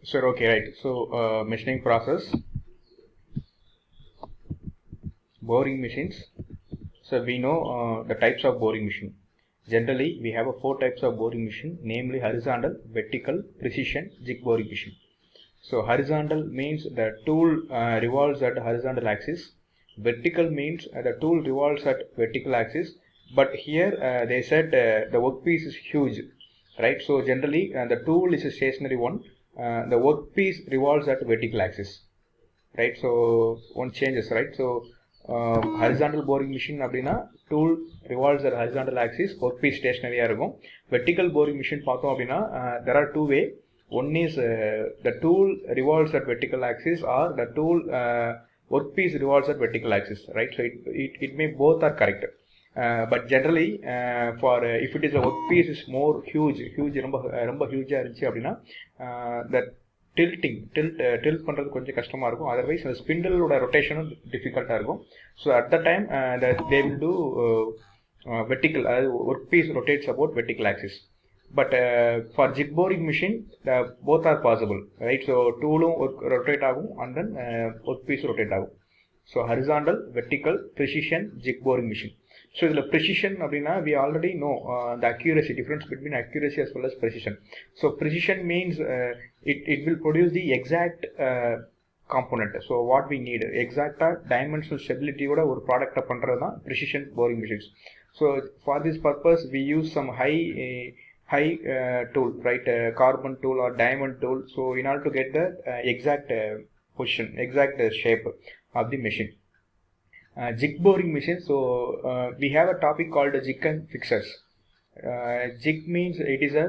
Sure, okay, right. So, machining process, boring machines. So, we know the types of boring machine. Generally, we have four types of boring machine, namely horizontal, vertical, precision, jig boring machine. So, horizontal means the tool revolves at horizontal axis. Vertical means the tool revolves at vertical axis. But here they said the workpiece is huge, right? So, generally the tool is a stationary one. The workpiece revolves at vertical axis, right? So one changes, right? So horizontal boring machine அப்படின்னா tool revolves at horizontal axis, workpiece stationary-ஆ இருக்கும். Vertical boring machine பார்த்தோம் அப்படின்னா there are two way. One is the tool revolves at vertical axis, or the tool workpiece revolves at vertical axis, right? So it may both are correct. But generally for if it is a workpiece is more huge ரொம்ப huge-ஆ இருந்துச்சு அப்படின்னா that tilt பண்றது கொஞ்சம் கஷ்டமா இருக்கும். Otherwise அந்த ஸ்பிண்டிலோட ரொட்டேஷனும் டிஃபிகல்ட்டா இருக்கும். So at the time they will do vertical, அதாவது work piece rotates about vertical axis. But for jig boring machine both are possible, right? So டூலும் ரொட்டேட் ஆகும் and then work piece rotate ஆகும். So horizontal, vertical, precision, jig boring machine. So இதில் precision அப்படின்னா we already know the accuracy, difference between accuracy as well as precision. So precision means it will produce the exact component. So what we need, exact dimensional stability ஓட ஒரு ப்ராடக்டை பண்ணுறது தான் precision boring machines. So for this purpose we use some high tool, right? Carbon tool or diamond tool. So in order to get the exact position, exact shape of the machine. Jig boring machine. So we have a topic called jig and fixers. Jig means it is a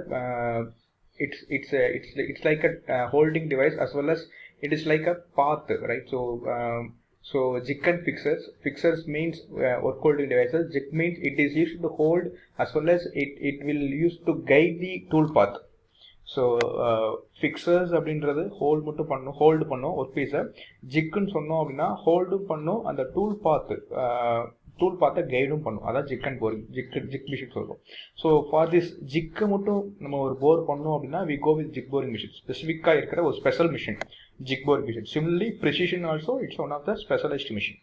it's like a holding device, as well as it is like a path, right? So jig and fixers means work holding devices. Jig means it is used to hold, as well as it will use to guide the tool path. So fixtures அப்படின்றது hold பண்ணும் work பீஸை. ஜிக்குன்னு சொன்னோம் அப்படின்னா ஹோல்டும் பண்ணும், அந்த tool பார்த்தை கைடும் பண்ணும். அதான் jig and boring, jig machine சொல்லுவோம். ஸோ ஃபார் திஸ் ஜிக்கை மட்டும் நம்ம ஒரு போர் பண்ணோம் அப்படின்னா we go with jig boring machine. ஸ்பெசிஃபிக்காக இருக்கிற ஒரு special machine jig boring machine. Similarly precision also it's one of the specialised machine.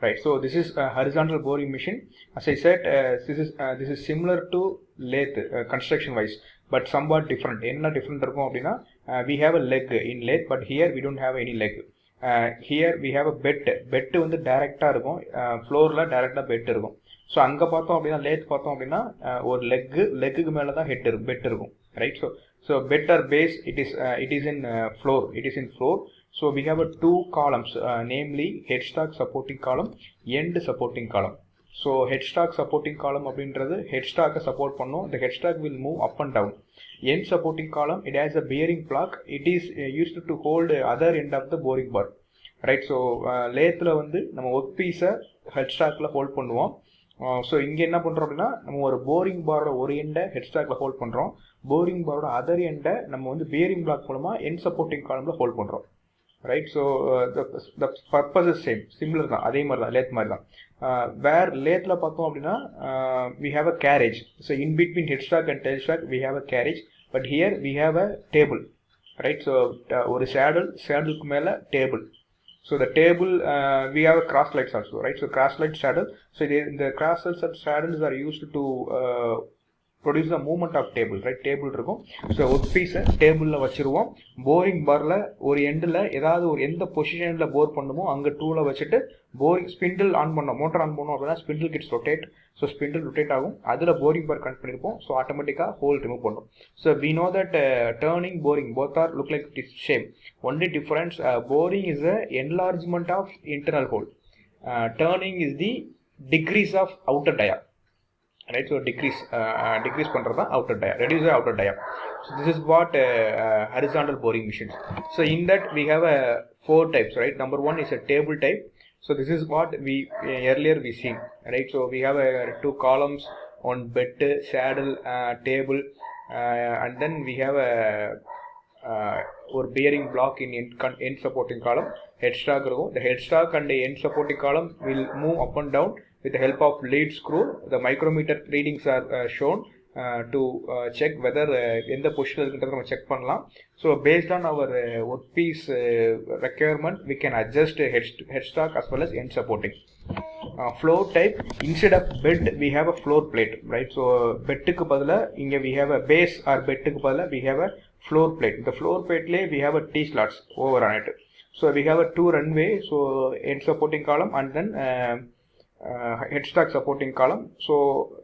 Right, so this is a horizontal boring machine. As I said, this is similar to lathe construction wise, but somewhat different. Enna different irukum appadina, we have a leg in lathe, but here we don't have any leg. Here we have a bed வந்து டைரக்டா இருக்கும், ஃப்ளோர்ல டைரக்டா bed இருக்கும். So அங்கே பார்த்தோம் அப்படின்னா lathe பார்த்தோம் அப்படின்னா ஒரு லெக்குக்கு மேலே தான் பெட் இருக்கும், right? So bed or base it is in floor. So we have two columns, namely headstock supporting column, end supporting column. So headstock supporting column அப்படின்றது headstock support பண்ணும். The headstock will move up and down. End supporting column, it has a bearing block. It is used to hold other end of the boring bar, right? So லேத்தில் வந்து நம்ம work பீஸை ஹெட்ஸ்டாக்கில் hold பண்ணுவோம். So இங்கே என்ன பண்ணுறோம் அப்படின்னா நம்ம ஒரு போரிங் பாரோட ஒரு எண்டை ஹெட்ஸ்டாக்கில் ஹோல்ட் பண்ணுறோம். போரிங் பாரோட அதர் எண்டை நம்ம வந்து பியரிங் பிளாக் மூலமாக எண்ட் சப்போர்ட்டிங் காலமில் ஹோல்ட் பண்ணுறோம், right? So the purpose is similar தான், அதே மாதிரி தான், லேத் மாதிரி தான். வேர் லேத்தில் பார்த்தோம் அப்படின்னா we have a carriage. So in between headstock and tailstock we have a carriage, but here we have a table, right? So ஒரு சேடலுக்கு மேலே table. So the table, we have a cross lights also, right? So cross light saddle. So the cross lights and saddles are used to produce the movement of table, right? Table இருக்கும். So work பீஸை டேபிளில் வச்சுருவோம். Boring பாரில் ஒரு எண்டில் ஏதாவது ஒரு எந்த பொசிஷனில் போர் பண்ணுமோ அங்கே டூலை வச்சுட்டு போரிங் ஸ்பிண்டில் ஆன் பண்ணோம், மோட்டர் ஆன் பண்ணோம் அப்படின்னா spindle gets rotate. So spindle rotate ஆகும், அதில் போரிங் பார் கனெக்ட் பண்ணியிருப்போம். ஸோ ஆட்டோமேட்டிக்காக ஹோல் ரிமூவ் பண்ணும். So we know that turning, boring both are look like it is same. Only difference, boring is the enlargement of internal hole. Turning is the decrease of outer dia, right? So decrease பண்றது தான் outer dia, reduce the outer dia. So this is what horizontal boring machines. So in that we have four types, right? Number one is a table type. So this is what we earlier we seen, right? So we have two columns on bed, saddle, table, and then we have ஒரு bearing block in end supporting column. Headstock இருக்கும். The headstock and the end supporting column will move up and down with the help of lead screw. The micrometer readings are shown. to check whether எந்த position இருக்குன்றத நம்ம check பண்ணலாம். So based on our workpiece requirement we can adjust headstock as well as end supporting. Floor type, instead of bed we have a floor plate, right? So bedக்கு பதிலா இங்க we have a base or bedக்கு பதிலா we have a floor plate. The floor plate Leh we have a T slots over on it. So we have a 2 runway, so end supporting column and then headstock supporting column. So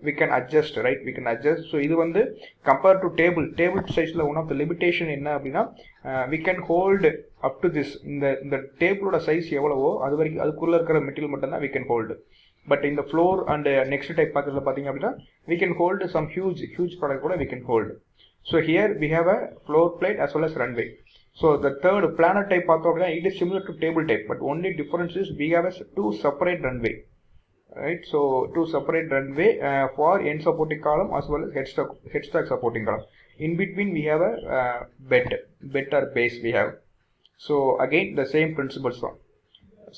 we can adjust, right? We can adjust. So இது வந்து compared to table sizeல one of the limitation என்ன அப்படின்னா we can hold up to this. இந்த டேபிளோட size எவ்வளவோ அது வரைக்கும் அதுக்குள்ள இருக்கிற மெட்டீரியல் மட்டும் தான் we can hold. But in the floor and next type பாத்தீங்கன்னா பாத்தீங்க அப்படின்னா we can hold some huge product கூட we can hold. So here we have a floor plate as well as runway. So the third planar type பார்த்தோம் அப்படின்னா it is similar to table type, but only difference is we have a 2 separate runway, right? So 2 separate runway for end supporting column as well as headstock supporting column. In between we have a bed or base we have. So again the same principles one.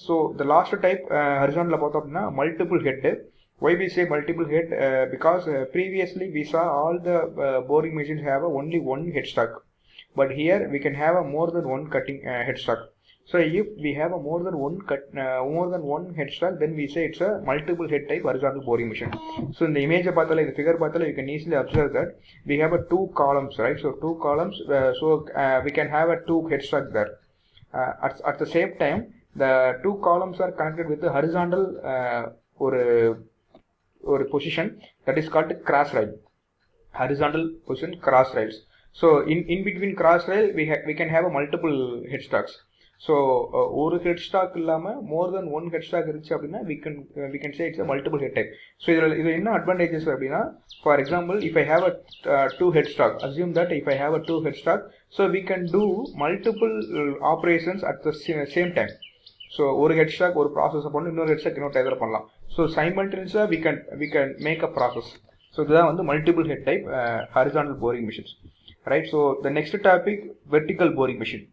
So the last type horizontal பார்த்தோம் அப்படின்னா multiple head. Why we say multiple head? Because previously we saw all the boring machines have only one headstock, but here we can have a more than one cutting headstock. So if we have a more than one headstock, then we say it's a multiple head type horizontal boring machine. So in the image பார்த்தல இந்த figure பார்த்தல you can easily observe that we have a 2 columns, right? So 2 columns, we can have a 2 headstock there. At the same time the 2 columns are connected with the horizontal or position that is called cross rail. Horizontal position cross rails. So in between cross rail we can have a multiple headstocks. So ஒரு headstock இல்லாம more than one headstock இருந்துச்சு அப்படின்னா we can say it's a multiple head type. So இது என்ன advantages அப்படின்னா, for example if I have a 2 headstock, assume that if I have a 2 headstock, so we can do multiple operations at the same time. So ஒரு headstock ஒரு process பண்ணணும், இன்னொரு headstock இன்னொரு டைப்ல பண்ணலாம். So simultaneously we can make a process. So இதுதான் வந்து multiple head type horizontal boring machines, right? So the next topic, vertical boring machine.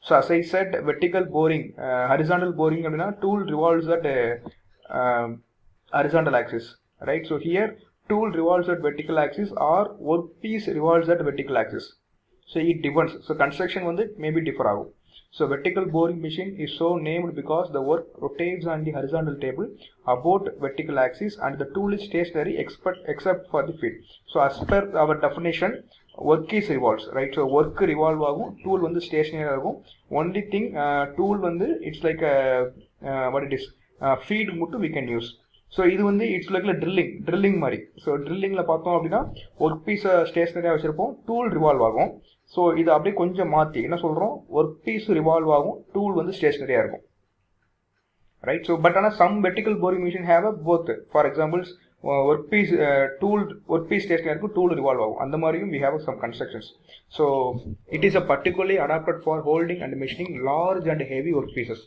So as I said, vertical boring, horizontal boring அப்படின்னா tool revolves at horizontal axis, right? So here tool revolves at vertical axis or workpiece revolves at vertical axis. So it depends. So construction வந்து maybe differ ஆகும். So vertical boring machine is so named because the work rotates on the horizontal table about vertical axis and the tool is stationary except for the feet. So as per our definition, work is revolves, right? So work revolve ஆகும், tool வந்து stationary ஆகும். Only thing tool வந்து it's like a what it is feed மட்டும் we can use. So இது வந்து it's like a drilling மாதிரி. So drillingல பார்த்தோம் அப்படின்னா work piece stationary வச்சிருப்போம், tool revolve ஆகும். ஸோ இது அப்படியே கொஞ்சம் மாற்றி என்ன சொல்கிறோம், ஒர்க் பீஸ் ரிவால்வ் ஆகும், டூல் வந்து ஸ்டேஷனரியாக இருக்கும், ரைட்? ஸோ பட் ஆனால் some vertical boring machine have a both. For examples work piece ஸ்டேஷனரியாக இருக்கும், டூல் ரிவால்வ் ஆகும். அந்த மாதிரியும் we have some constructions. So it is a particularly adapted for holding and machining large and heavy work pieces,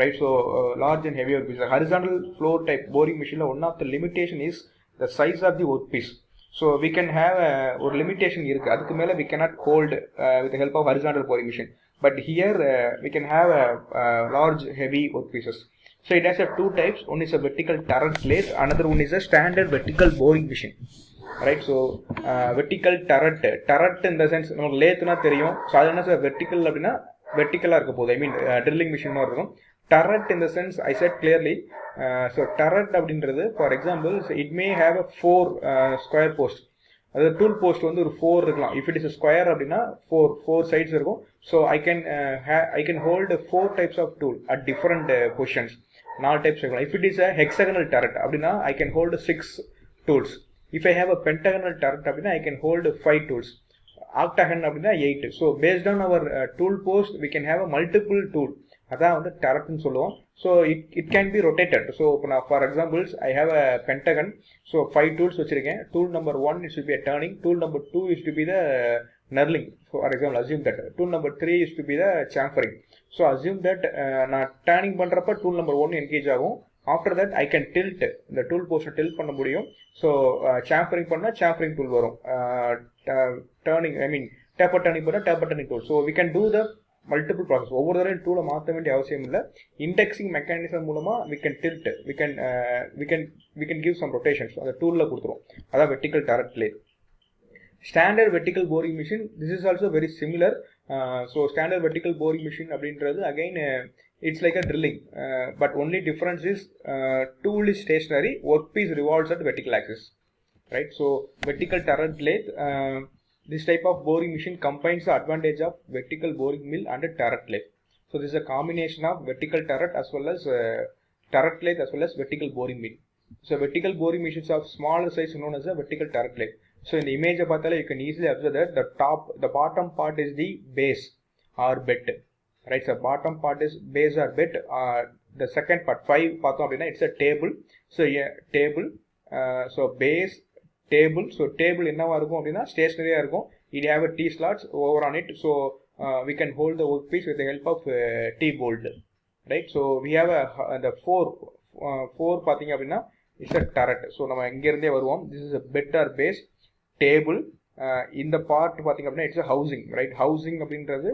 right? So large and heavy work pieces. Horizontal floor type boring machine, one of the limitation is the size of the workpiece. So we can have ஒரு limitation இருக்கு, அதுக்கு மேல we cannot hold with the help of horizontal boring machine. But here we can have large heavy workpieces. So it has 2 types. One is a vertical turret lathe, another one is a standard vertical boring machine, right? So vertical turret in the sense நமக்கு லேத்னா தெரியும். So அது என்ன vertical அப்படின்னா வெர்டிக்கலாக இருக்க போகுது, ஐ மீன் drilling machine மாதிரி இருக்கும். turret in the sense I said clearly, so turret அப்படின்றது for example it may have a 4 square post. அது டூல் போஸ்ட் வந்து ஒரு 4 இருக்கலாம். if it is a square அப்படின்னா 4 sides இருக்கும். so I can hold 4 types of tool at different positions. 4 types இருக்கலாம். if it is a hexagonal turret அப்படின்னா I can hold 6 tools. if I have a pentagonal turret அப்படின்னா I can hold 5 tools. octagon அப்படின்னா 8. so based on our tool post we can have a multiple tool. அதான் வந்து டரட்னு சொல்லுவோம். So it can be rotated. So இப்போ நான் for examples I have a pentagon. So 5 tools வச்சிருக்கேன். Tool number 1 is to be a turning, tool number 2 is to be the knurling. For example assume that tool number 3 is to be the chamfering. So assume that நான் turning பண்ணுறப்ப tool number 1 engage ஆகும். After that I can tilt, இந்த tool போஸ்ட்டை tilt பண்ண முடியும். So chamfering பண்ணால் chamfering tool வரும். Turning I mean taper turning பண்ணால் taper turning tool. So we can do the multiple process. ஒவ்வொரு தடவையும் டூலை மாற்ற வேண்டிய அவசியம் இல்லை. இண்டெக்ஸிங் மெக்கானிசம் மூலமா we can tilt, we can give some rotations அந்த டூல்ல கொடுத்துரும். அதான் vertical turret lathe. Standard vertical boring machine, this is also very similar. So standard vertical boring machine அப்படின்றது again it's like a drilling, but only difference is tool is stationary, workpiece revolves at vertical axis, right? So vertical turret lathe, this type of boring machine combines the advantage of vertical boring mill and a turret lathe. So this is a combination of vertical turret as well as turret lathe as well as vertical boring mill. So vertical boring machines of smaller size known as a vertical turret lathe. So in the image of you can easily observe that the bottom part is the base or bed, right? So bottom part is base or bed. The second part 5 it's a table. So yeah, table. So base, table. So table என்னவா இருக்கும் அப்படினா stationary-ஆ இருக்கும். It have a T slots over on it. So we can hold the workpiece with the help of T bolt, right? So we have the 4 பாத்தீங்க அப்படினா it's a turret. So நம்ம இங்க இருந்தே வருவோம். This is a bed or base, table. இந்த part பாத்தீங்க அப்படினா it's a housing, right? Housing அப்படின்றது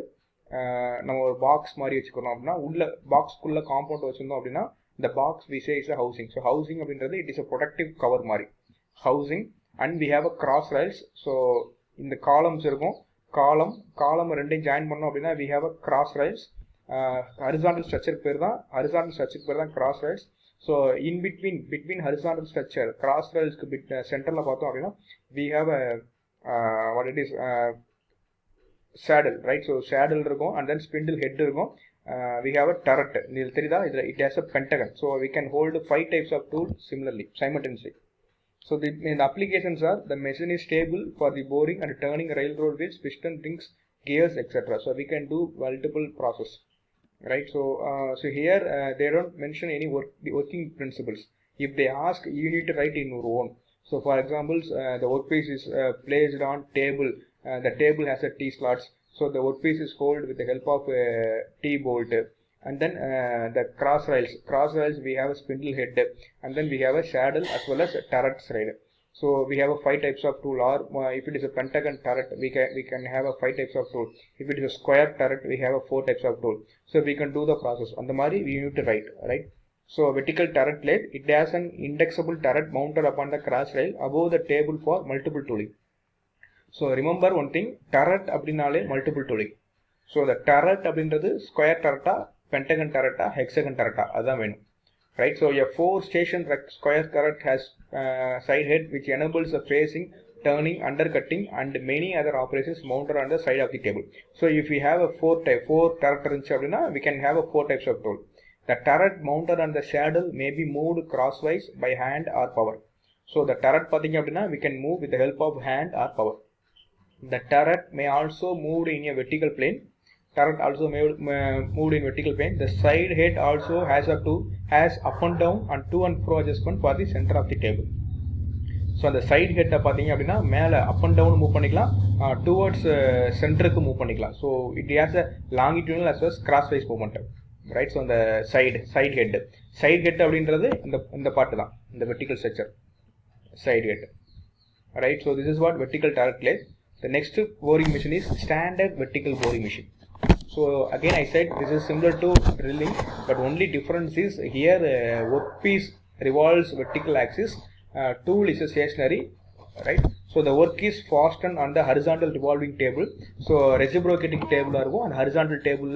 நம்ம ஒரு பாக்ஸ் மாதிரி வச்சுக்கணும் அப்படினா உள்ள பாக்ஸ்க்குள்ள காம்பவுண்ட் வச்சிருந்தோம் அப்படினா the box we say is a housing. So housing அப்படின்றது it is a protective cover மாதிரி housing. And we have a cross rails. So இந்த columns இருக்கும், column ரெண்டையும் ஜாயின் பண்ணோம் அப்படினா we have a cross rails. Horizontal structure பேர் தான் cross rails. So in between horizontal structure cross rails க்கு சென்டர்ல பார்த்தோம் அப்படினா we have a what it is saddle, right? So saddle இருக்கும் and then spindle head இருக்கும். We have a turret. இது தெரியுதா? It has a pentagon. So we can hold 5 types of tools similarly simultaneously. So the applications are the machine is stable for the boring and turning railroad wheels, piston rings, gears, etc. So we can do multiple process, right? So so here they don't mention any working principles. If they ask, you need to write in your own. So for example, the workpiece is placed on table. The table has a T slots. So the workpiece is held with the help of T bolt. And then the cross rails we have a spindle head, and then we have a saddle as well as a turret rail. So we have a 5 types of tool, or if it is a pentagon turret we can have a 5 types of tool. If it is a square turret we have a 4 types of tool. So we can do the process on the mari we need to write, right? So vertical turret lathe, it has an indexable turret mounted upon the cross rail above the table for multiple tooling. So remember one thing, turret அப்படினாலே multiple tooling. So the turret அப்படின்றது square turret, pentagon turret, hexagon turret, அதான் வேணும், right? So a 4 station square turret has side head which enables the facing, turning, undercutting and many other operations mounted on the side of the table. So if we have a 4 turret இருந்துச்சு அப்படினா we can have a 4 types of tool. The turret mounted on the saddle may be moved crosswise by hand or power. So the turret பாத்தீங்க அப்படினா we can move with the help of hand or power. The turret may also move in a vertical plane. Turret also moved in vertical plane. The side head also has up and down and to and fro adjustment for the center of the table. So the side head பாத்தீங்க அப்படினா மேல up and down move பண்ணிக்கலாம், towards சென்டருக்கு move பண்ணிக்கலாம். So it has a longitudinal as well as crosswise movement, right? So the side head அப்படின்றது இந்த part தான், இந்த vertical structure side head, right? So this is what vertical turret lathe. The next boring machine is standard vertical boring machine. So again I said this is similar to drilling, but only difference is here workpiece revolves vertical axis, tool is a stationary, right? So the work is fastened on the horizontal revolving table. So reciprocating table இருக்கும் and horizontal table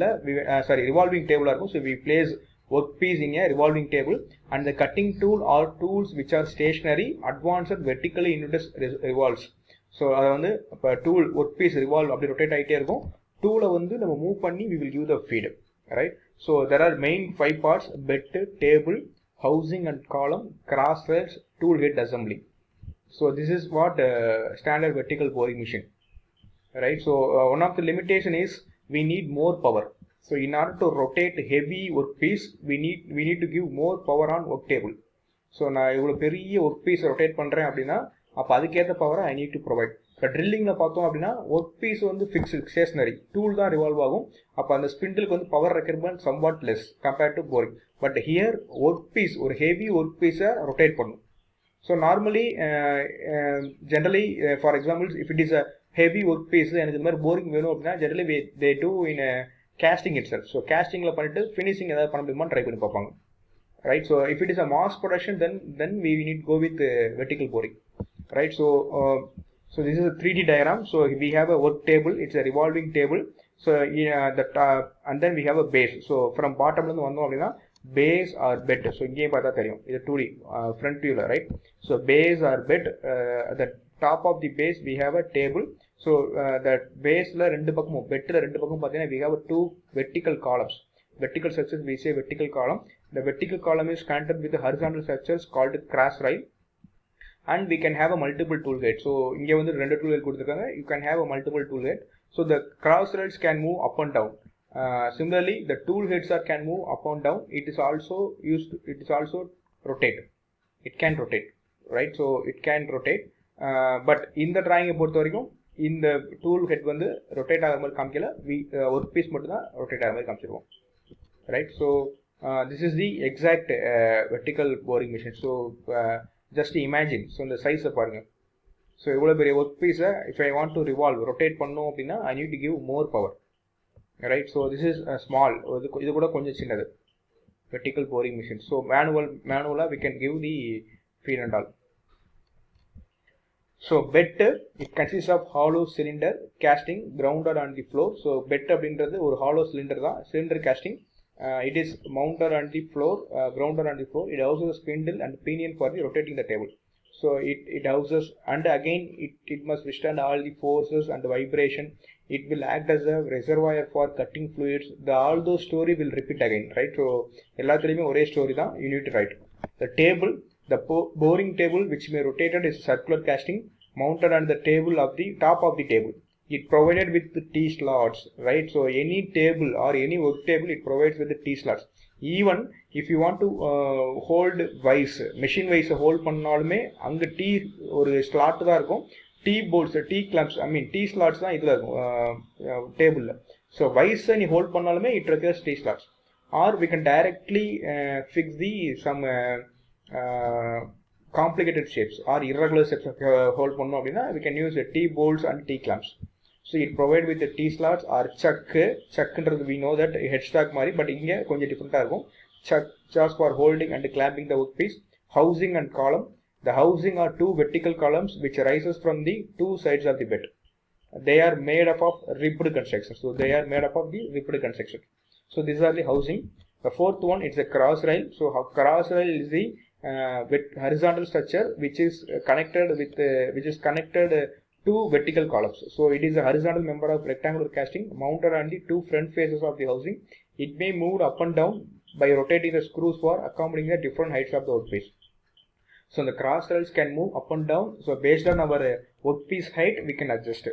revolving table இருக்கும். So we place workpiece in a revolving table and the cutting tool or tools which are stationary advanced vertically into revolves. So அது வந்து இப்போ tool work piece revolve அப்படி rotate ஆகிட்டே இருக்கும். டூலை வந்து நம்ம மூவ் பண்ணி we will give the feed, right? So there are main 5 parts: bed, table, housing and column, cross rails, tool head assembly. So this is what standard vertical boring machine, right? So one of the limitation is we need more power. So in order to rotate heavy workpiece we need to give more power on work table. So நான் இவ்வளவு பெரிய work piece rotate பண்றேன் அப்படின்னா அப்போ அதுக்கேற்ற பவரை I need to provide. இப்போ ட்ரில்லிங்கில் பார்த்தோம் அப்படின்னா ஒர்க் பீஸ் வந்து ஃபிக்ஸ்டு ஸ்டேஷனரி, டூல் தான் ரிவால்வ் ஆகும். அப்போ அந்த ஸ்பிண்டிலுக்கு வந்து power requirement somewhat less compared to boring. But here work piece ஒரு ஹெவி ஒர்க் பீஸை ரொட்டேட் பண்ணும். So normally generally for examples if it is a heavy work piece எனக்கு இந்த மாதிரி போரிங் வேணும் அப்படின்னா generally they do in casting itself. So கேஸ்டிங்கில் பண்ணிட்டு ஃபினிஷிங் ஏதாவது பண்ண முடியுமான்னு ட்ரை பண்ணி பார்ப்பாங்க, right? So if it is a mass production then we need go with vertical boring, right? So So this is a 3D diagram. So we have a work table, it's a revolving table. So and then we have a base. So from bottom la vandom appadina base or bed. So inge paatha theriyum idu 2D front view la, right? So base or bed, the top of the base we have a table. So that base la rendu pakkum bed la rendu pakkum pathina we have two vertical columns. Vertical structures we say vertical column. The vertical column is connected with the horizontal structures called cross rail. And we can have a multiple tool head. So inge vandu rendu tool head kuduthirukanga, you can have a multiple tool head. So the cross rails can move up and down. Similarly the tool heads can move up and down. It is also rotate. It can rotate, right? So it can rotate, but in the drawing பொறுத்த வரைக்கும் இந்த tool head வந்து rotate ஆகிற மாதிரி காமிக்கல, work piece மட்டும் தான் rotate ஆகிற மாதிரி காமிச்சிருவோம், right? So this is the exact vertical boring machine. So just imagine, so the size பாருங்க. So இவ்வளோ பெரிய work piece if I want to revolve, rotate பண்ணோம் அப்படின்னா I need to give more power, right? So this is small, இது கூட கொஞ்சம் சின்னது vertical boring machine. So manual we can give the feed and all. So bed, it consists of hollow cylinder casting grounded on the floor. So bed அப்படின்றது ஒரு hollow cylinder தான், cylinder casting. It is mounted on the floor, grounded on the floor. It houses a spindle and pinion for the rotating the table. So it houses, and again it must withstand all the forces and the vibration. It will act as a reservoir for cutting fluids. All those story will repeat again, right? So எல்லாத்துலயுமே ஒரே story தான், you need to write. The table, the boring table which may rotated is circular casting mounted on the table of the top of the table. It provided with the T slots, right? So any table or any work table, it provides with the T slots. Even if you want to hold vise, machine vise hold பண்ணாலுமே அங்க T ஒரு slot தான் இருக்கும். T bolts, T clamps, I mean T slots தான் இதுல இருக்கும் டேபிள்ல. So vise நீ hold பண்ணாலுமே it requires T slots. Or we can directly fix the some complicated shapes or irregular shapes hold பண்ணோம் அப்படின்னா we can use T bolts and T clamps. So it provide with the T slots or chuckன்றது we know that headstock மாதிரி, but இங்க கொஞ்சம் டிஃபரெண்டா இருக்கும். Chucks for holding and clamping the workpiece. Housing and column. The housing are two vertical columns which rises from the two sides of the bed. They are made up of ribbed construction. So they are made up of the ribbed construction. So these are the housing. The fourth one is a cross rail. So cross rail is the with horizontal structure which is connected two vertical columns. So it is a horizontal member of rectangular casting mounted on the two front faces of the housing. It may move up and down by rotating the screws for accommodating the different heights of the workpiece. So the cross rails can move up and down. So based on our workpiece height, we can adjust.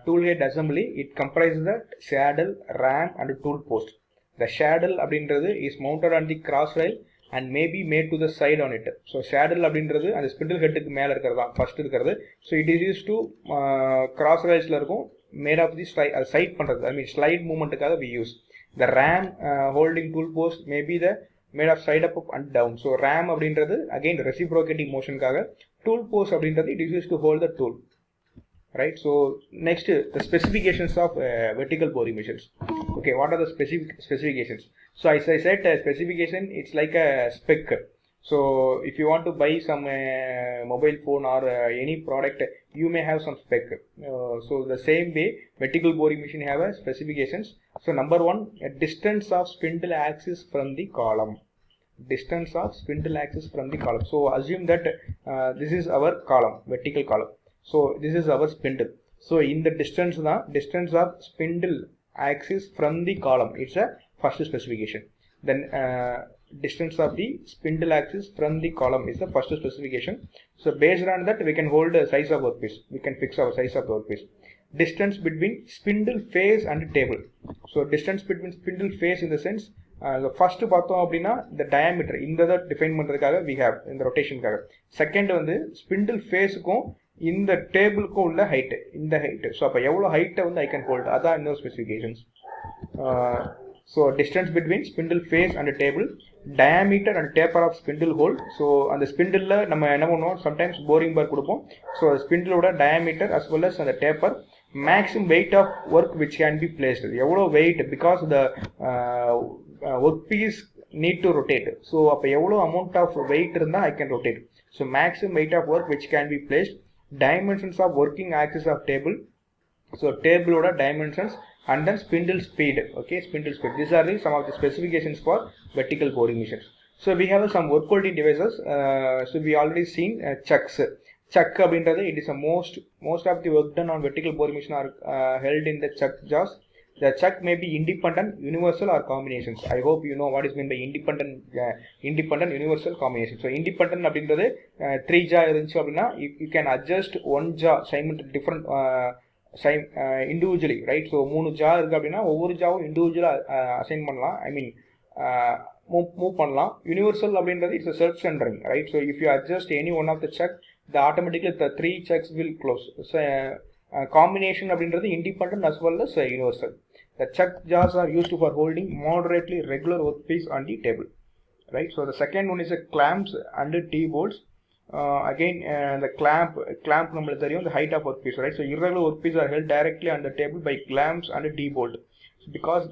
Tool head assembly, it comprises the saddle, ram and tool post. The saddle அப்படின்றது is mounted on the cross rail and may be made to the side on it. So saddle அப்படின்றது அந்த spindle headக்கு மேல இருக்கிறதா first இருக்கிறது. So it is used to cross railsல இருக்கும், made of the side பண்றது, I mean slide movementக்காக we use. The ram holding tool post may be the made of side up and down. So ram அப்படின்றது again reciprocating motionக்காக. Tool post அப்படின்றது it is used to hold the tool, right? So next, the specifications of vertical boring machines. Okay, what are the specifications? So as I said, specification, it's like a spec. So if you want to buy some mobile phone or any product, you may have some spec. So the same way, vertical boring machine have a specifications. So number one, a distance of spindle axis from the column. Distance of spindle axis from the column. So assume that this is our column, vertical column. So this is our spindle. So in the distance of spindle axis from the column, it's a first specification. Then distance of the spindle axis from the column is the first specification. So based on that, we can hold the size of workpiece. We can fix our size of workpiece. Distance between spindle face and table. So distance between spindle face in the sense, the first பார்த்தோம் அப்படின்னா the diameter இந்த define பண்றதுக்காக we have இந்த ரொட்டேஷனுக்காக. Second வந்து spindle faceக்கும் இந்த டேபிளுக்கும் உள்ள height, இந்த height. So அப்போ எவ்வளோ ஹைட்டை வந்து ஐ கேன் ஹோல்டு, அதான் இன்னொரு specifications. So distance between spindle face and table, diameter and taper of spindle hole. So அந்த ஸ்பிண்டிலில் நம்ம என்ன பண்ணுவோம், சம்டைம்ஸ் போரிங் பார் கொடுப்போம். ஸோ ஸ்பிண்டிலோட டயாமீட்டர் அஸ் வெல் அஸ் அந்த taper, maximum weight of work which can be placed, எவ்வளோ weight, because the work piece need to rotate. So அப்போ எவ்வளோ அமௌண்ட் ஆஃப் வெயிட் இருந்தால் I can rotate. So maximum weight of work which can be placed. dimensions of working axis of table, so table order dimensions, and then spindle speed. Okay, spindle speed, these are some of the specifications for vertical boring machines. So we have some work holding devices. So we already seen chucks. Chuck abindrathu, it is a most of the work done on vertical boring machine are held in the chuck jaws. The chuck may be independent, universal, or combinations. I hope you know what is meant by independent, universal, combination. So independent abindrathu 3 jaw irundhuchu appadina you can adjust one jaw different individually, right? So 3 jaw irukku appadina ovvoru jaw individual assign pannalam, I mean move பண்ணலாம். Universal அப்படின்றது it's self centering, right? So if you adjust any one of the check, the automatically the 3 checks will close. Combination அப்படின்றது independent as well as universal. The check jaws are used for holding moderately regular workpiece on the table, right? So the second one is a clamps and T-bolts. Again the clamp நம்மளுக்கு தெரியும், the height of workpiece, right? So irregular workpiece are held directly on the table by clamps and T-bolt. So because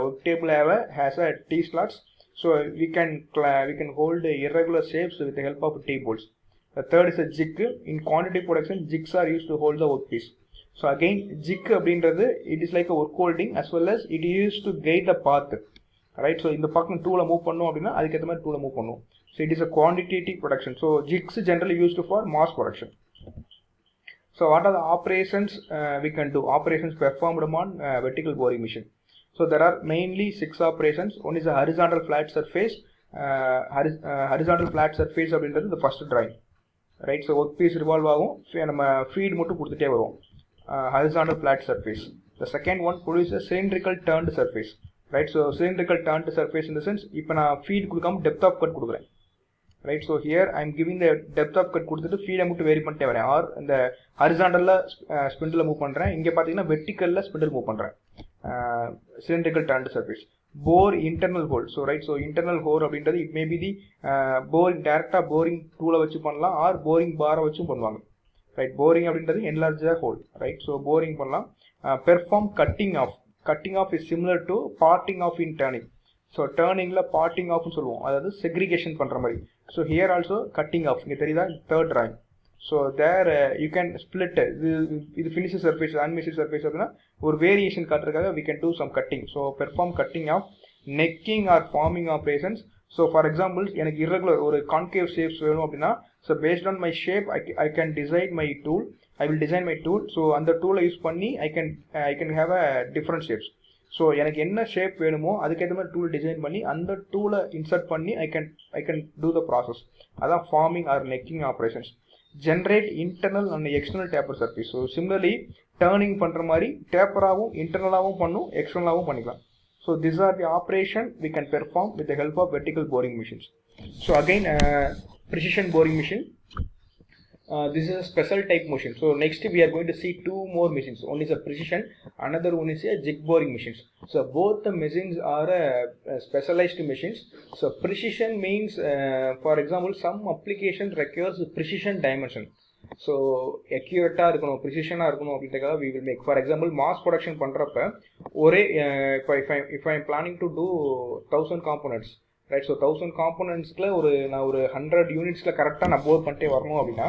work table has a T-slots, so we can hold irregular shapes with the help of T-bolts. The third is a jig. In quantity production, jigs are used to hold the workpiece. So again, jig abindrathu, it is like a work holding as well as it is used to guide the path, right? So இந்த பக்கம் டூலை move பண்ணோம் அப்படின்னா அதுக்கு ஏற்ற மாதிரி டூலை move பண்ணும். So it is a quantitative production. So jigs generally used for mass production. So what are the operations we can do? Operations performed on vertical boring machine. So there are mainly 6 operations. One is a horizontal flat surface. Horizontal flat surface அப்படின்றது the first drawing, right? So work piece revolve ஆகும், நம்ம feet மட்டும் கொடுத்துட்டே வருவோம். Horizontal flat surface. The second one produces a cylindrical turned surface, right? So cylindrical turned surface in the sense, இப்போ நான் feet கொடுக்காம depth of cut கொடுக்குறேன், right? So here I am giving the depth of cut கொடுத்துட்டு ஃபீடை மட்டும் vary பண்ணிட்டே வரேன். R இந்த ஹரிசாண்டல்ல spindle move பண்ணுறேன், இங்கே பார்த்தீங்கன்னா வெர்டிக்கல்ல ஸ்பிண்டில் மூவ் பண்ணுறேன். Cylindrical turned surface. Bore internal hole. So right, so internal hole அப்படின்றது it may be the boring, டைரக்டா boring டூலை வச்சு பண்ணலாம், ஆர் boring பாரை வச்சும் பண்ணுவாங்க, right? Boring அப்படின்றது enlarge the hole, right? So boring பண்ணலாம். Perform cutting off. Cutting off is similar to parting off in turning. So turningல parting off னு சொல்லுவோம், அதாவது segregation பண்ற மாதிரி. So here also cutting off, இங்க தெரியுதா, third drawing. So there you can split இது finished surface, unfinished surface அப்படின்னா ஒரு வேரியேஷன் காட்டுறதுக்காக we can do some cutting. So perform cutting off. Necking or forming operations. So for example, எனக்கு irregular ஒரு concave shapes வேணும் அப்படின்னா, so based on my shape I can design my tool. I will design my tool. So அந்த டூலை use பண்ணி I can have a different shapes. So எனக்கு என்ன shape வேணுமோ அதுக்கேற்ற மாதிரி டூல் டிசைன் பண்ணி அந்த டூலை இன்சர்ட் பண்ணி I can do the process. அதான் forming or necking operations. Generate internal and external taper surface. So similarly turning பண்ணுற மாதிரி டேப்பராகவும் இன்டர்னலாகவும் பண்ணும், எக்ஸ்டர்னலாகவும் பண்ணிக்கலாம். So this are the operation we can perform with the help of vertical boring machines. So again precision boring machine. This is a special type machine. So next we are going to see 2 more machines. One is a precision, another one is a jig boring machines. So both the machines are specialized machines. So precision means for example some application requires precision dimension. So accurate இருக்கணும், precision இருக்கணும் அப்படின்றதுக்காக we will make, for example mass production பண்றப்ப ஒரே if I am planning to do 1000 components, right? So 1000 componentsல நான் ஒரு 100 unitsல கரெக்டாக நான் போர் பண்ணிட்டே வரணும் அப்படின்னா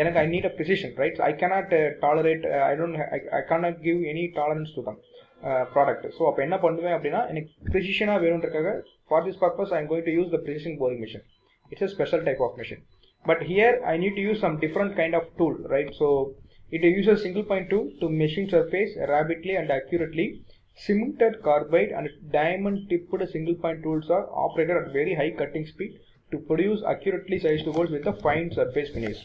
எனக்கு I need a precision, right? So I cannot tolerate, I cannot give any tolerance to them product. So அப்போ என்ன பண்ணுவேன் அப்படின்னா எனக்கு ப்ரிசிஷனாக வேணுன்றதுக்காக for this purpose I am going to use the precision boring machine. It's a special type of machine. But here I need to use some different kind of tool, right? So it uses single point tool to machine surface rapidly and accurately. Cemented carbide and diamond tipped single point tools are operated at very high cutting speed to produce accurately sized holes with a fine surface finish.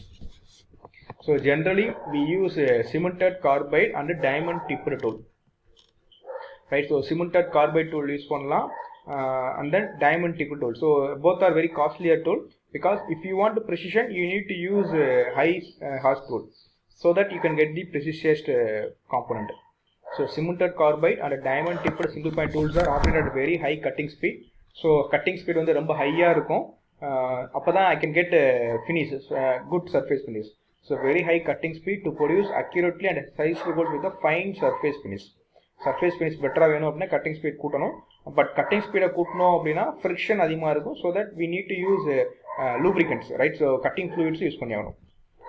So generally we use a cemented carbide and a diamond tipped tool, right? So cemented carbide tool use பண்ணலாம் and then diamond tipped tool. So both are very costlier tool because if you want precision you need to use high horse tool so that you can get the precise component. So cemented carbide and diamond tipped single point tools are operated at very high cutting speed. So cutting speed வந்து ரொம்ப ஹையா இருக்கும், அப்பதான் I can get finish, good surface finish. So very high cutting speed to produce accurately and sized holes with a fine surface finish. Surface finish பெட்டரா வேணும் அப்படின்னா cutting speed கூட்டணும். But cutting speed கூட்டணும் அப்படின்னா friction அதிகமாக இருக்கும். So that we need to use lubricants, right? So cutting fluids use பண்ணி ஆகணும்.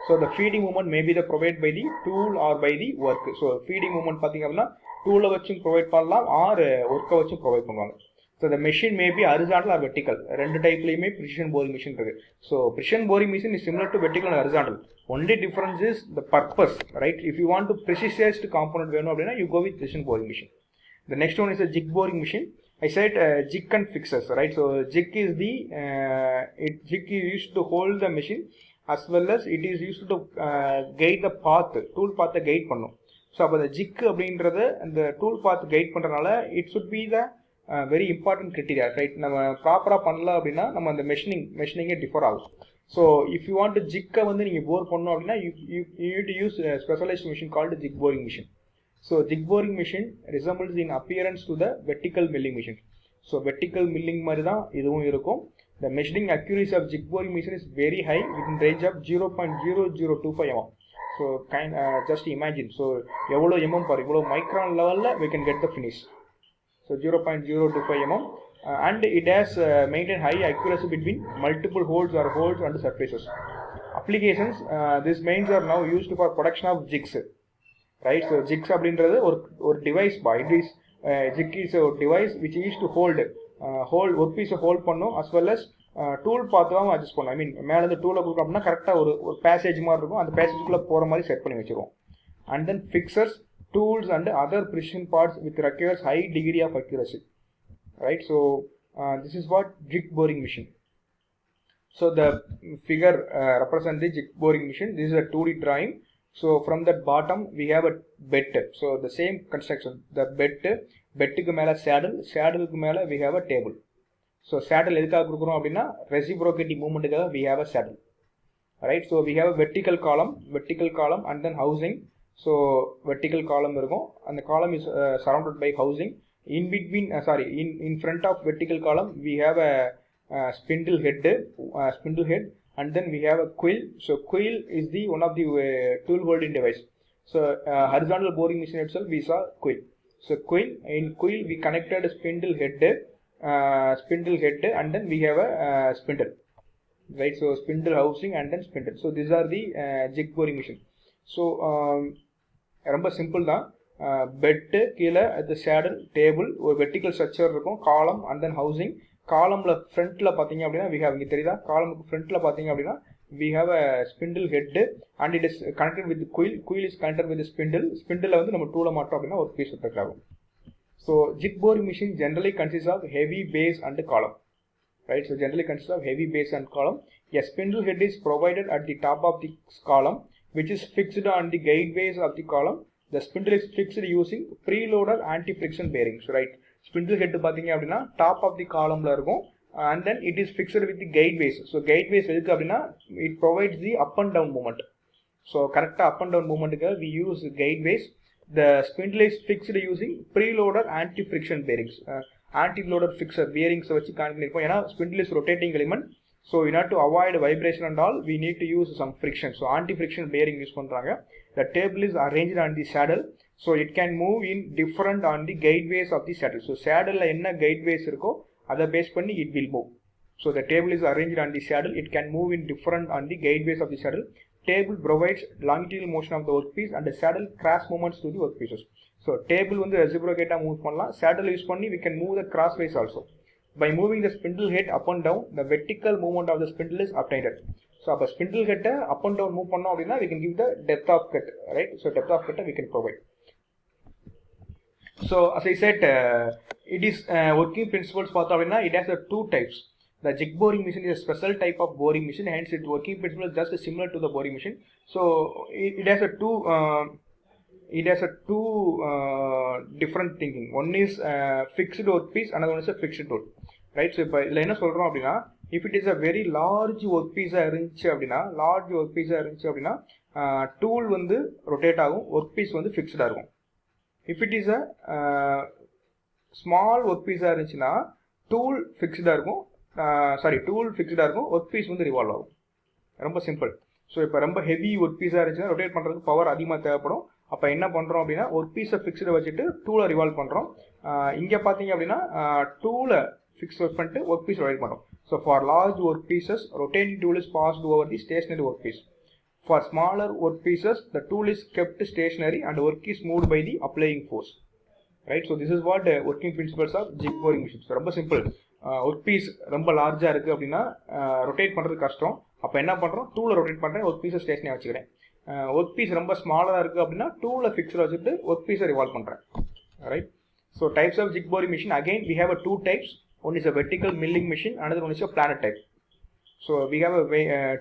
So the feeding movement may be the provided by the tool or by the work. So feeding movement பார்த்தீங்க அப்படின்னா tool வச்சும் provide பண்ணலாம் R ஒர்க்கை வச்சும் provide பண்ணுவாங்க. So the machine may be horizontal or vertical. ரெண்டு டைப்லையுமே precision boring machine இருக்கு. So precision boring machine is similar to vertical and horizontal. Only difference is the purpose, right? If you want to precisized component வேணும் அப்படின்னா you go with precision boring machine. The next one is a jig boring machine. I said jig and fixers, right? So jig is the jig is used to hold the machine as well as it is used to guide the path, tool path guide பண்ணும். So அப்போ the jig அப்படின்றது அந்த tool path guide பண்ணுறதுனால it should be the very important criteria, right? நம்ம ப்ராப்பராக பண்ணல அப்படின்னா நம்ம அந்த மெஷினிங்கே டிஃபர் ஆகும். ஸோ இஃப் யூ வாண்ட் ஜிக்கை வந்து நீங்கள் போர் பண்ணணும் அப்படின்னா you need to use a specialized machine called jig boring machine. So jig boring machine resembles in appearance to the vertical milling machine. So vertical milling மாதிரி தான் இதுவும் இருக்கும். The measuring accuracy of jig boring machine is very high within range of 0.0025 mm. So just imagine. So எவ்வளோ mm per இவ்வளோ micron level we can get the finish. So 0.025 mm and it has maintained high accuracy between multiple holes and surfaces. Applications, these mains are now used for production of jigs, right? So jigs அப்படின்றது ஒரு device by it is jig is a device which is to hold ஒரு piece hold பண்ணும் as well as tool பார்த்தும் adjust பண்ணும். I mean மேலே இந்த டூலை கொடுக்கும் அப்படின்னா கரெக்டாக ஒரு பேசேஜ் மாதிரி இருக்கும், அந்த பேசேஜுக்குள்ளே போகிற மாதிரி செட் பண்ணி வச்சுருவோம். And then fixers, tools and other precision parts which requires high degree of accuracy, right? So this is what jig boring machine. So the figure represents the jig boring machine. This is a 2D drawing. So from the bottom we have a bed. So the same construction, the bedக்கு மேல saddleக்கு மேல we have a table. So saddle எதுக்காக கொடுக்குறோம் அப்படின்னா reciprocating movementக்காக we have a saddle, right? So we have a vertical column and then housing. So vertical column இருக்கும், அந்த column is surrounded by housing. In between in front of vertical column we have a spindle head and then we have a quill. So quill is the one of the tool holding device. So horizontal boring machine itself we saw quill. So in quill we connected a spindle head and then we have a spindle, right? So spindle housing and then spindle. So these are the jig boring machine. So ரொம்ப simple தான். Bed கீழே அது saddle table ஒரு vertical structure இருக்கும், காலம் and then housing. காலமில் ஃப்ரண்ட்டில் பார்த்தீங்க அப்படின்னா வி ஹேவ் இங்கே தெரியுதா, காலமுக்கு ஃப்ரண்ட்டில் பார்த்தீங்க அப்படின்னா we have a spindle head and it is connected with quill is connected with spindle வந்து நம்ம டூலை மாட்டோம் அப்படின்னா ஒரு பீஸ் எஃபெக்ட் ஆகும். So jig boring machine generally consist of heavy base and column, right? So generally consists of heavy base and column. A spindle head is provided at the top of the column which is fixed on the guideways of the column. The spindle is fixed using preloaded anti-friction bearings, right? Spindle head பாத்தீங்க அப்படின்னா top of the columnல இருக்கும் and then it is fixed with the guideways. So guideways எதுக்கு அப்படின்னா it provides the up and down movement. So correct up and down movement we use guideways. The spindle is fixed using preloaded anti-friction bearings. Anti-loaded fixer bearings வச்சு connect பண்ணிருப்போம். ஏன்னா spindle is rotating element. So in order to avoid vibration and all we need to use some friction. So anti-friction bearing use பண்றாங்க. The table is arranged on the saddle. So it can move in different on the guideways of the saddle. So saddle என்ன guideways இருக்கோ அதை base பண்ணி it will move. So the table is arranged on the saddle. It can move in different on the guideways of the saddle. Table provides longitudinal motion of the workpiece and the saddle cross movements to the workpieces. So table வந்து reciprocate move பண்ணலாம், saddle use பண்ணி we can move the crossways also. By moving the spindle head up and down, the vertical movement of the spindle is obtained. So அப்ப spindle head up and down move பண்ணோம் அப்படின்னா we can give the depth of cut, right? So depth of cut we can provide. So as I said, it is working principles பார்த்தோம் அப்படின்னா it has two types. The jig boring machine is a special type of boring machine, hence its working principle is just similar to the boring machine. So it has a two different thinking. One is fixed workpiece, another one is a fixed tool, right? So இப்போ இதில் என்ன சொல்கிறோம் அப்படின்னா if it is a very large workpiece இருந்துச்சு அப்படின்னா tool வந்து rotate ஆகும், workpiece வந்து fixed இருக்கும். If it is a small workpiece இருந்துச்சுன்னா tool fixed இருக்கும், ஒர்க் பீஸ் வந்து ரிவால்வ் ஆகும். ரொம்ப சிம்பிள். ஸோ இப்போ ரொம்ப ஹெவி ஒர்க் பீஸாக இருந்துச்சுன்னா ரொட்டேட் பண்ணுறதுக்கு பவர் அதிகமாக தேவைப்படும். அப்போ என்ன பண்ணுறோம் அப்படின்னா ஒர்க் பீஸை ஃபிக்ஸ்டை வச்சுட்டு டூலை ரிவால்வ் பண்ணுறோம். இங்கே பார்த்தீங்க அப்படின்னா டூலை ஃபிக்ஸ் பண்ணிட்டு ஒர்க் பீஸ் ரொட்டேட் பண்ணுறோம். So for large workpieces rotating tool is passed over the stationary workpiece. For smaller workpieces, the tool is kept stationary and work is moved by the applying force. Right, so this is what working principles of jig boring machines. ரொம்ப simple. Work piece ரொம்ப லார்ஜாக இருக்குது அப்படின்னா rotate பண்ணுறது கஷ்டம். அப்போ என்ன பண்ணுறோம், டூலை ரொட்டேட் பண்ணுறேன், ஒர்க் பீஸை ஸ்டேஷனே வச்சுக்கிறேன். ஒர்க் பீஸ் ரொம்ப ஸ்மாலாக இருக்குது அப்படின்னா டூலை ஃபிக்ஸில் வச்சுட்டு ஒர்க் பீஸை ரிவால்வ் பண்ணுறேன். Right, so types of jig boring machine, again we have a two types. One is a vertical milling machine, another one is a planer type. So we have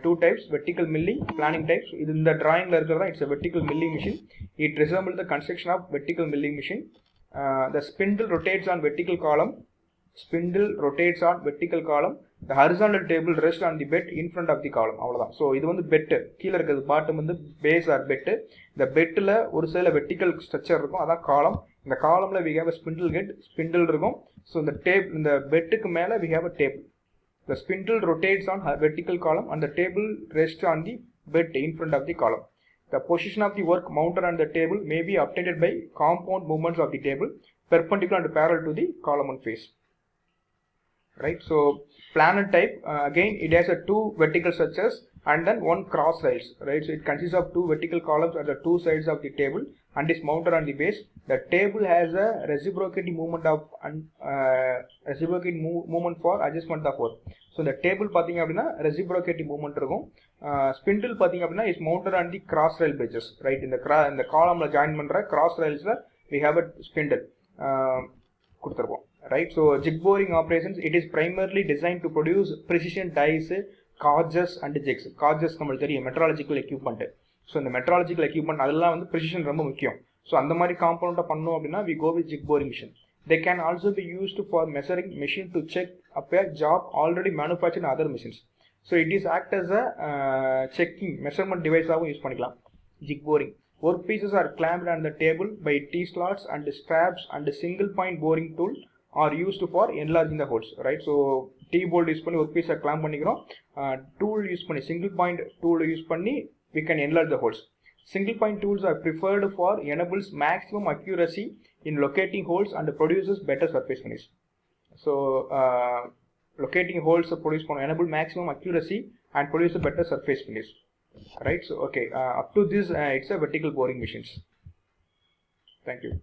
two types, vertical milling, planing types. இது இந்த drawing ல இருக்கிறதா, it's a vertical milling machine. It resembles the construction of vertical milling machine. The spindle rotates on vertical column. The horizontal table rests on the bed in front of the column. அவ்வளவுதான். So இது வந்து bed, கீழே இருக்கிறது bottom வந்து base R bed. இந்த பெட்டில் ஒரு சில வெர்டிக்கல் ஸ்ட்ரக்சர் இருக்கும், அதான் காலம். இந்த காலம்ல we have a spindle head, spindle இருக்கும். ஸோ இந்த பெட்டுக்கு மேலே we have a table. The spindle rotates on vertical column and the table rests on the bed in front of the column. The position of the work mounted on the table may be obtained by compound movements of the table perpendicular and parallel to the column and face. Right, so planer type, again it has a two vertical structures and then one cross rails. Right, so it consists of two vertical columns at the two sides of the table and is mounted on the base. The table has a reciprocating movement for adjustment of work. So the table பார்த்தீங்க அப்படின்னா reciprocating movement இருக்கும். Spindle பார்த்தீங்க அப்படின்னா is mounted on the cross rail bridges. Right, இந்த columnல join பண்ற cross railsல we have a spindle கொடுத்திருப்போம். Right, so jig boring operations, it is primarily designed to produce precision dies, gauges and jigs. Gauges நம்மளுக்கு தெரியும், meteorological equipment. So இந்த meteorological equipment அதெல்லாம் வந்து precision ரொம்ப முக்கியம். So அந்த மாதிரி காம்பவுண்டை பண்ணோம் அப்படின்னா we go with jig boring machine. They can also be used for measuring machine to check up a job already manufactured in other machines. So it is act as a checking measurement device ஆகவும் use பண்ணிக்கலாம். Jig boring work pieces are clamped on the table by T-slots and straps and single point boring tool are used for enlarging the holes. Right, so T-bolt use பண்ணி work பீஸை clamp பண்ணிக்கிறோம். Tool use பண்ணி single point tool use பண்ணி we can enlarge the holes. Single point tools are preferred for enables maximum accuracy in locating holes and produces better surface finish. So locating holes produce enable maximum accuracy and produce a better surface finish. Right, so okay, up to this it's a vertical boring machines. Thank you.